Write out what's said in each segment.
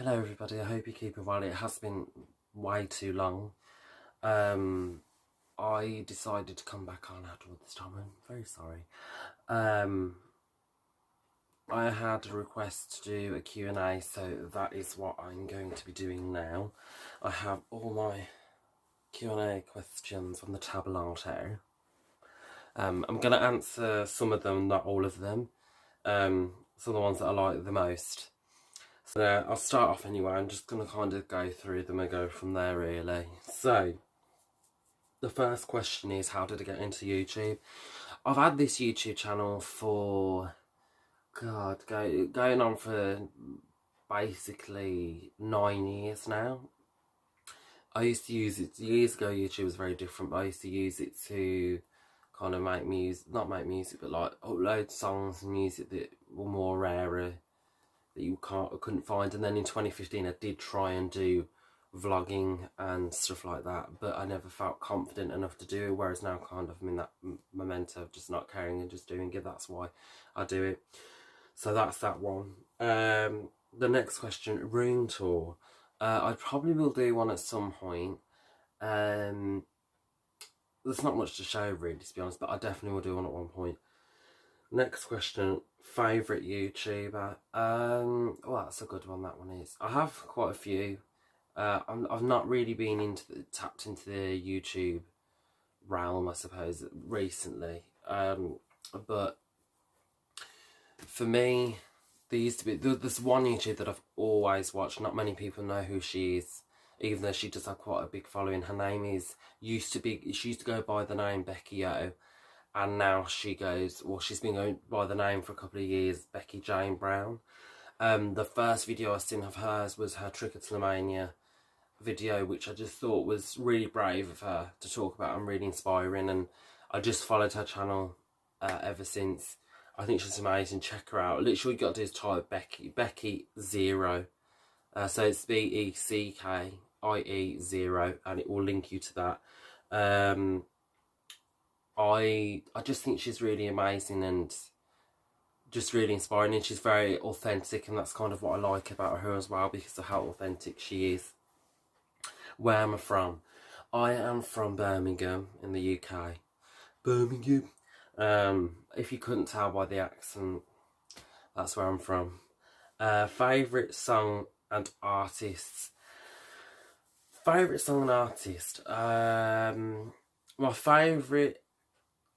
Hello everybody, I hope you're keeping well. It has been way too long. I decided to come back on after all this time. I'm very sorry. I had a request to do a Q&A, so that is what I'm going to be doing now. I have all my Q&A questions on the tabulato. I'm going to answer some of them, not all of them. Some of the ones that I like the most. So I'll start off anyway. I'm just going to kind of go through them and go from there really. So the first question is, how did I get into YouTube? I've had this YouTube channel for, going on for basically 9 years now. I used to use it, years ago YouTube was very different, but I used to use it to kind of make music, not make music, but like upload songs and music that were more rarer, that you couldn't find. And then in 2015 I did try and do vlogging and stuff like that, but I never felt confident enough to do it, whereas now kind of I'm in that momentum of just not caring and just doing it. That's why I do it. So that's that one. The next question, room tour. I probably will do one at some point. There's not much to show really, to be honest, but I definitely will do one at one point. Next question, favourite YouTuber. Well, that's a good one, that one is. I have quite a few. I've not really been tapped into the YouTube realm, I suppose, recently. But for me, there's one YouTuber that I've always watched. Not many people know who she is, even though she does have quite a big following. Her name she used to go by the name Becky O, and now she's been going by the name for a couple of years, Becky Jane Brown. The first video I seen of hers was her Trichotillomania video, which I just thought was really brave of her to talk about and really inspiring, and I just followed her channel ever since. I think she's amazing. Check her out. Literally, got to do is type Becky Zero. So it's BECKIE 0, and it will link you to that. I just think she's really amazing and just really inspiring, and she's very authentic, and that's kind of what I like about her as well, because of how authentic she is. Where am I from? I am from Birmingham in the UK. Birmingham. If you couldn't tell by the accent, that's where I'm from. Favourite song and artists. Favourite song and artist. My favourite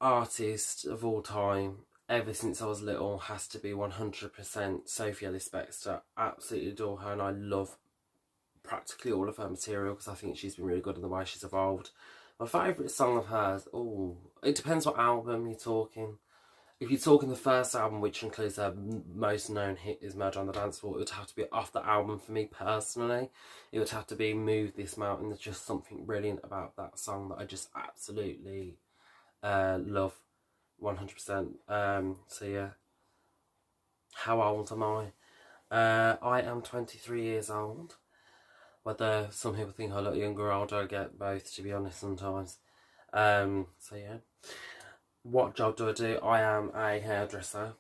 artist of all time, ever since I was little, has to be 100% Sophie Ellis-Bextor. Absolutely adore her, and I love practically all of her material because I think she's been really good in the way she's evolved. My favourite song of hers, it depends what album you're talking. If you're talking the first album, which includes her most known hit is Murder on the Dance Floor, it would have to be off the album for me personally. It would have to be Move This Mountain. There's just something brilliant about that song that I just absolutely love 100%. So yeah. How old am I? I am 23 years old. Whether some people think I look younger or older, I get both, to be honest, sometimes. So yeah. What job do I do? I am a hairdresser.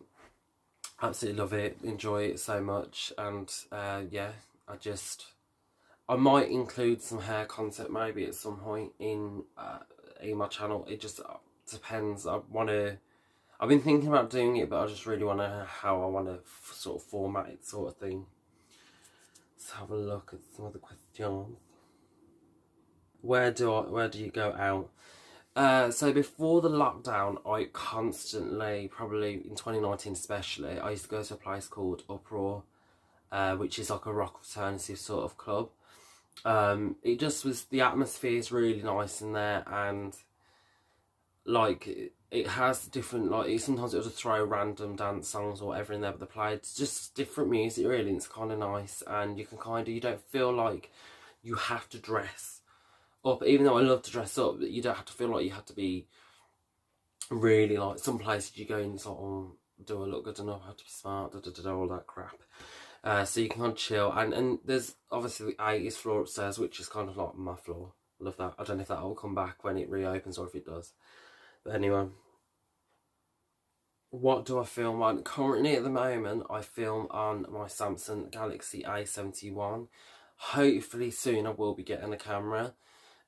Absolutely love it, enjoy it so much, and yeah, I might include some hair content maybe at some point in my channel. It just depends. I've been thinking about doing it, but I just really want to how I want to sort of format it, sort of thing. Let's have a look at some of the questions. Where do you go out? So before the lockdown, I constantly, probably in 2019 especially, I used to go to a place called Uproar, which is like a rock alternative sort of club. It just was, the atmosphere is really nice in there, and like it has different, like sometimes it'll just throw random dance songs or whatever in there, but they play it's just different music really, and it's kind of nice, and you don't feel like you have to dress up, even though I love to dress up, you don't have to feel like you have to be really, like some places you go and it's like, oh, do I look good enough, I have to be smart, all that crap. So you can kind of chill, and there's obviously the 80s floor upstairs, which is kind of like my floor. Love that. I don't know if that will come back when it reopens or if it does, but anyway. What do I film on? Currently at the moment I film on my Samsung Galaxy A71. Hopefully soon I will be getting a camera.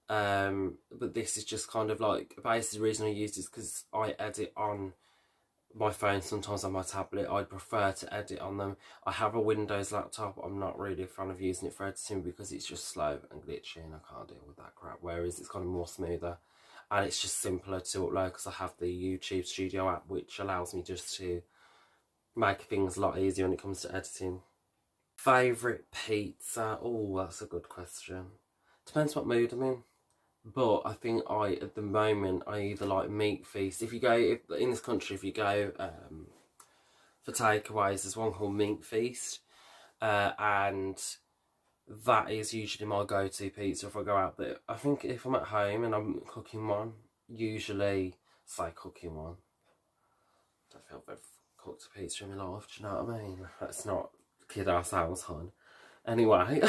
But this is just kind of like, basically the reason I use this because I edit on my phone, sometimes on my tablet. I prefer to edit on them. I have a Windows laptop. I'm not really a fan of using it for editing because it's just slow and glitchy and I can't deal with that crap. Whereas it's kind of more smoother and it's just simpler to upload because I have the YouTube Studio app, which allows me just to make things a lot easier when it comes to editing. Favourite pizza? Oh, that's a good question. Depends what mood I'm in. But I think at the moment, I either like Meat Feast. If you go, in this country, if you go for takeaways, there's one called Meat Feast. And that is usually my go-to pizza if I go out. But I think if I'm at home and I'm cooking one, usually, say cooking one, I don't feel I've cooked a pizza in my life, do you know what I mean? Let's not kid ourselves, hon. Anyway,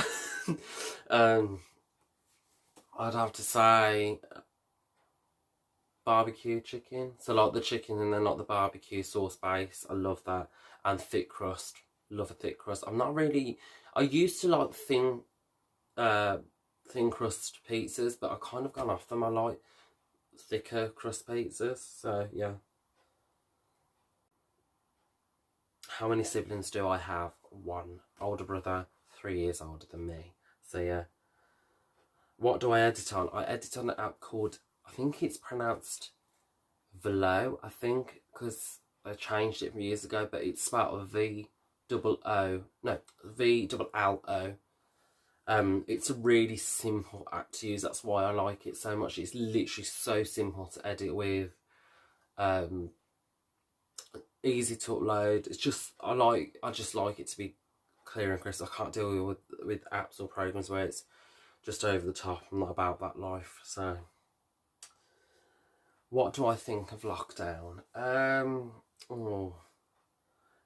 I'd have to say barbecue chicken. So like the chicken and then like the barbecue sauce base. I love that. And thick crust. Love a thick crust. I'm not really... I used to like thin crust pizzas, but I kind of gone off them. I like thicker crust pizzas. So yeah. How many siblings do I have? One. Older brother, 3 years older than me. So yeah. What do I edit on? I edit on an app called, I think it's pronounced Velo, I think, because I changed it from years ago, but it's spelled V-double-O, no, V-double-L-O. It's a really simple app to use, that's why I like it so much. It's literally so simple to edit with, easy to upload. It's just, I just like it to be clear and crisp. I can't deal with apps or programs where it's just over the top. I'm not about that life. So what do I think of lockdown?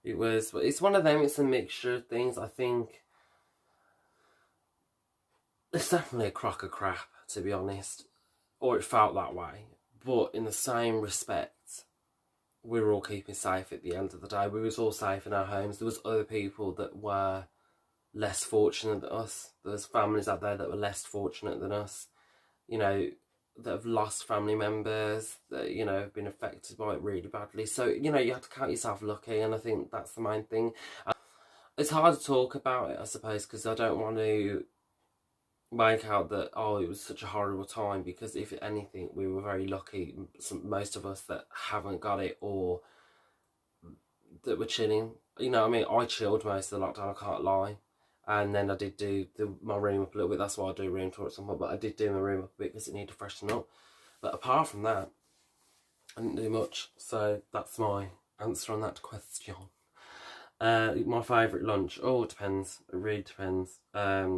It's one of them. It's a mixture of things. I think it's definitely a crock of crap, to be honest, or it felt that way. But in the same respect, we were all keeping safe at the end of the day. We was all safe in our homes. There was other people that were less fortunate than us. There's families out there that were less fortunate than us, you know, that have lost family members, that, you know, have been affected by it really badly. So, you know, you have to count yourself lucky, and I think that's the main thing. It's hard to talk about it, I suppose, because I don't want to make out that, oh, it was such a horrible time, because if anything, we were very lucky, most of us, that haven't got it or that were chilling. You know, I mean, I chilled most of the lockdown, I can't lie. And then I did do my room up a little bit. That's why I do room tour at some point. But I did do my room up a bit because it needed to freshen up. But apart from that, I didn't do much. So that's my answer on that question. My favourite lunch. Oh, it depends. It really depends. That's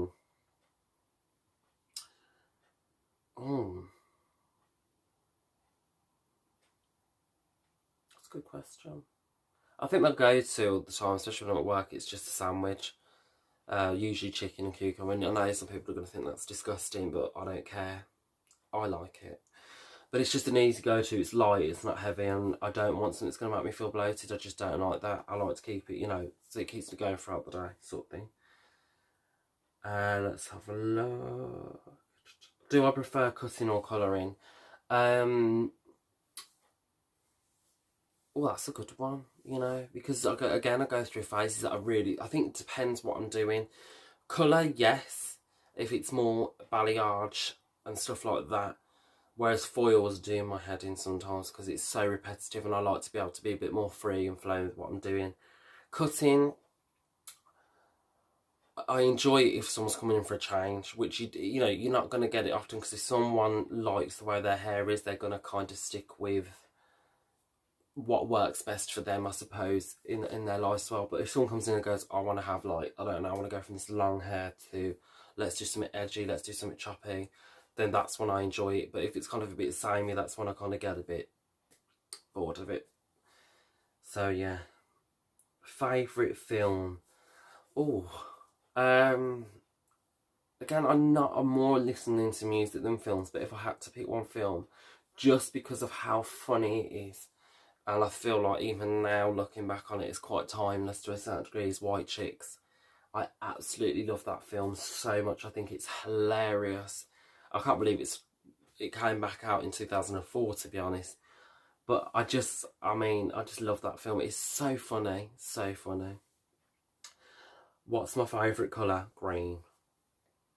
a good question. I think my go-to all the time, especially when I'm at work, it's just a sandwich. Usually chicken and cucumber. And I know some people are going to think that's disgusting, but I don't care. I like it. But it's just an easy go-to. It's light, it's not heavy, and I don't want something that's going to make me feel bloated. I just don't like that. I like to keep it, you know, so it keeps me going throughout the day, sort of thing. Let's have a look. Do I prefer cutting or colouring? Well, that's a good one, you know, because I go through phases that I think it depends what I'm doing. Colour, yes, if it's more balayage and stuff like that. Whereas foils do my head in sometimes because it's so repetitive, and I like to be able to be a bit more free and flowing with what I'm doing. Cutting, I enjoy it if someone's coming in for a change, which you know, you're not going to get it often, because if someone likes the way their hair is, they're going to kind of stick with what works best for them, I suppose, in their lifestyle. But if someone comes in and goes, I want to have, like, I don't know, I want to go from this long hair to, let's do something edgy, let's do something choppy, then that's when I enjoy it. But if it's kind of a bit samey, that's when I kind of get a bit bored of it. So yeah. Favourite film? Oh, again, I'm more listening to music than films, but if I had to pick one film, just because of how funny it is, And I feel like even now, looking back on it, it's quite timeless to a certain degree, is White Chicks. I absolutely love that film so much. I think it's hilarious. I can't believe it came back out in 2004, to be honest. But I just love that film. It's so funny, so funny. What's my favourite colour? Green.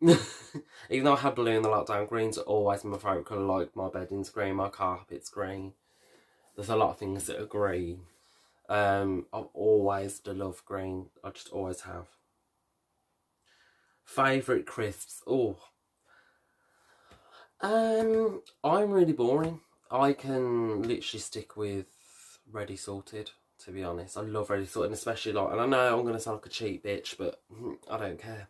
Even though I had blue in the lockdown, green's always my favourite colour. Like my bedding's green, my carpet's green. There's a lot of things that are green. I've always loved green. I just always have. Favourite crisps? Oh, I'm really boring. I can literally stick with ready salted. To be honest, I love ready salted, and especially like, and I know I'm gonna sound like a cheap bitch, but I don't care.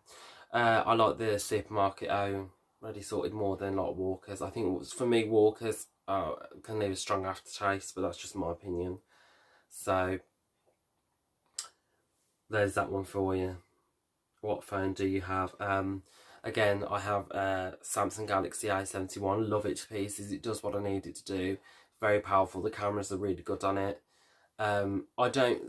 I like the supermarket own ready salted more than like Walkers. I think it was, for me, Walkers can leave a strong aftertaste, but that's just my opinion. So there's that one for you. What phone do you have? Again, I have Samsung Galaxy A71. Love it to pieces. It does what I need it to do. Very powerful. The cameras are really good on it. I don't,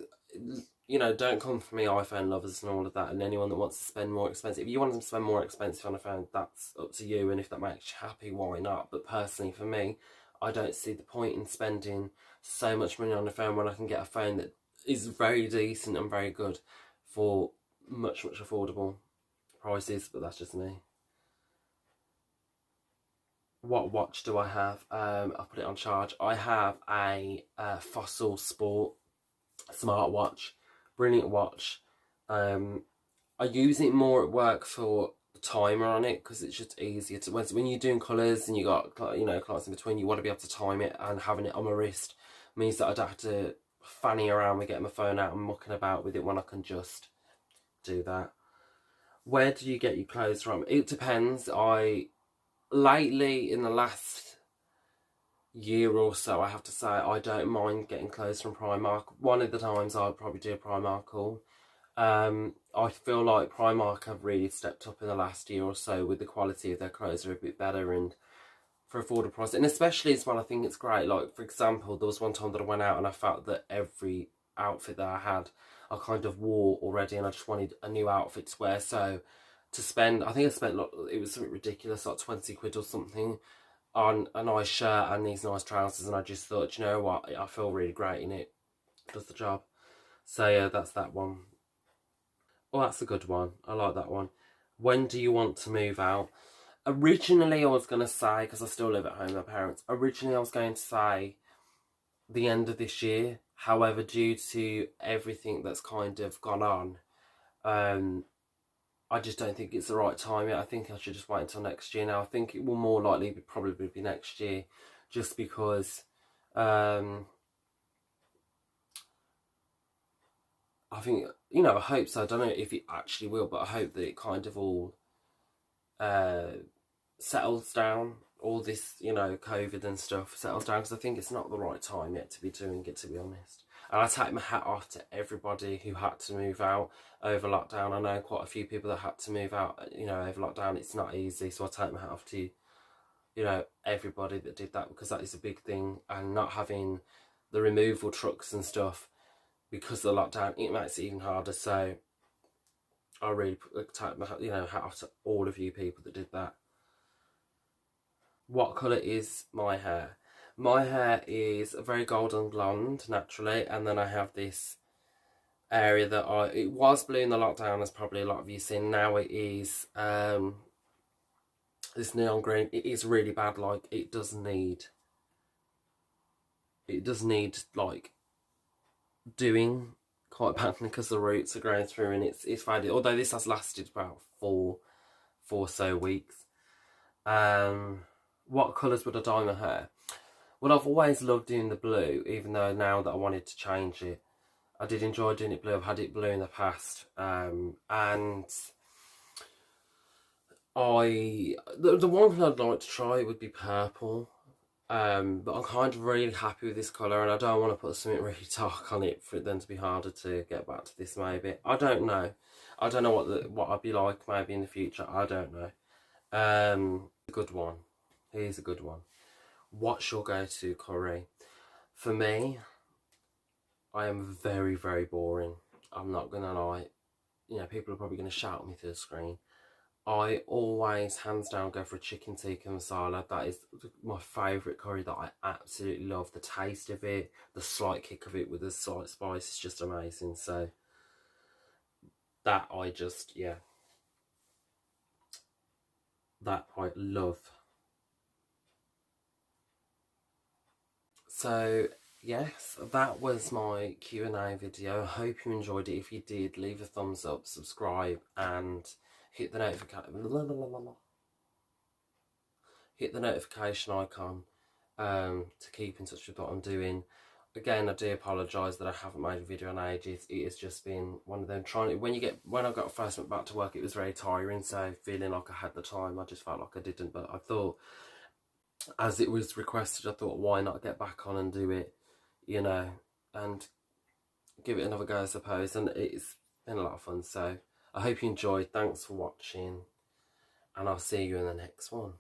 don't come for me iPhone lovers and all of that, and anyone that wants to spend more expensive. If you want to spend more expensive on a phone, that's up to you, and if that makes you happy, why not? But personally, for me, I don't see the point in spending so much money on a phone when I can get a phone that is very decent and very good for much, much affordable prices, but that's just me. What watch do I have? I'll put it on charge. I have a Fossil Sport smartwatch, brilliant watch. I use it more at work for the timer on it because it's just easier to when you're doing colours and you got clients in between. You want to be able to time it, and having it on my wrist means that I don't have to fanny around with getting my phone out and mucking about with it when I can just do that. Where do you get your clothes from? It depends. Lately, in the last year or so, I have to say I don't mind getting clothes from Primark. One of the times I'd probably do a Primark haul. I feel like Primark have really stepped up in the last year or so with the quality of their clothes are a bit better and for affordable price. And especially as well, I think it's great. Like, for example, there was one time that I went out and I felt that every outfit that I had, I kind of wore already, and I just wanted a new outfit to wear. So to spend, I think I spent, like, it was something ridiculous, like 20 quid or something on a nice shirt and these nice trousers, and I just thought, you know what, I feel really great in it. It does the job. So yeah, that's that one. Oh, that's a good one. I like that one. When do you want to move out? Originally, I was going to say, because I still live at home with my parents, originally I was going to say the end of this year. However, due to everything that's kind of gone on, I just don't think it's the right time yet. I think I should just wait until next year now. I think it will more likely probably be next year, just because I think, I hope so. I don't know if it actually will, but I hope that it kind of all uh, settles down. All this, COVID and stuff settles down, because I think it's not the right time yet to be doing it, to be honest. And I take my hat off to everybody who had to move out over lockdown. I know quite a few people that had to move out, over lockdown. It's not easy, so I take my hat off to, everybody that did that, because that is a big thing. And not having the removal trucks and stuff because of the lockdown, it makes it even harder. So I really take my hat off to all of you people that did that. What colour is my hair? My hair is a very golden blonde, naturally, and then I have this area that it was blue in the lockdown, as probably a lot of you seen. Now it is this neon green. It is really bad. Like, it does need like doing quite badly, because the roots are growing through and it's faded. Although this has lasted about four so weeks. What colours would I dye my hair? Well, I've always loved doing the blue, even though now that I wanted to change it, I did enjoy doing it blue. I've had it blue in the past, and the one thing I'd like to try would be purple. But I'm kind of really happy with this colour, and I don't want to put something really dark on it for it then to be harder to get back to this. Maybe, I don't know. I don't know what I'd be like maybe in the future. I don't know. A good one. Here's a good one. What's your go-to curry? For me, I am very, very boring. I'm not gonna lie. You know, people are probably gonna shout at me through the screen. I always, hands down, go for a chicken tikka masala. That is my favourite curry that I absolutely love. The taste of it, the slight kick of it with the slight spice is just amazing. So that I just, yeah, that I love. So yes, that was my Q&A video. I hope you enjoyed it. If you did, leave a thumbs up, subscribe, and hit the notification icon to keep in touch with what I'm doing. Again, I do apologise that I haven't made a video in ages. It has just been one of them when I got first went back to work, it was very tiring, so feeling like I had the time, I just felt like I didn't. But I thought, as it was requested, I thought, why not get back on and do it, you know, and give it another go, I suppose. And it's been a lot of fun. So I hope you enjoyed. Thanks for watching, and I'll see you in the next one.